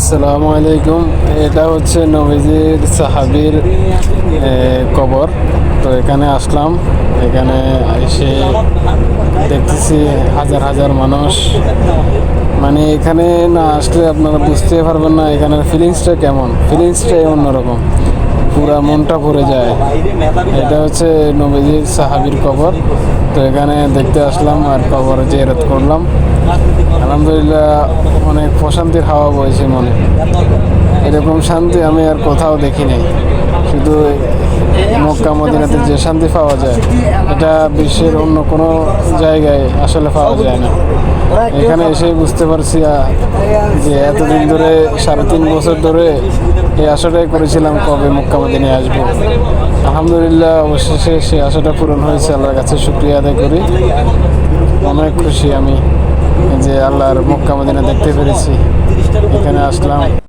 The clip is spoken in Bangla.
আসসালামু আলাইকুম। এটা হচ্ছে নবীজির সাহাবীর কবর। তো এখানে আসলাম, এখানে এসে দেখতেছি হাজার হাজার মানুষ। মানে এখানে না আসলে আপনারা বুঝতে পারবেন না এখানের ফিলিংসটা কেমন। ফিলিংসটাই অন্যরকম, পুরা মনটা ভরে যায়। এটা হচ্ছে নবীজির সাহাবীর কবর। তো এখানে দেখতে আসলাম আর কবরে জিয়ারত করলাম। আলহামদুলিল্লাহ, অনেক প্রশান্তির হাওয়া বইছে মনে। এরকম শান্তি আমি আর কোথাও দেখি নাই। শুধু মক্কা মদিনাতে যে শান্তি পাওয়া যায়, এটা বিশ্বের অন্য কোনো জায়গায় আসলে পাওয়া যায় না। এখানে এসে বুঝতে পারছি যে এতদিন ধরে 3.5 বছর ধরে এই আশাটাই করেছিলাম কবে মক্কা মদিনায় আসবো। আলহামদুলিল্লাহ, অবশেষে সে আশাটা পূরণ হয়েছে। আল্লাহর কাছে শুকরিয়া আদায় করি। অনেক খুশি আমি যে আল্লাহর মক্কা মদিনা দেখতে পেরেছি। এখানে আসলাম।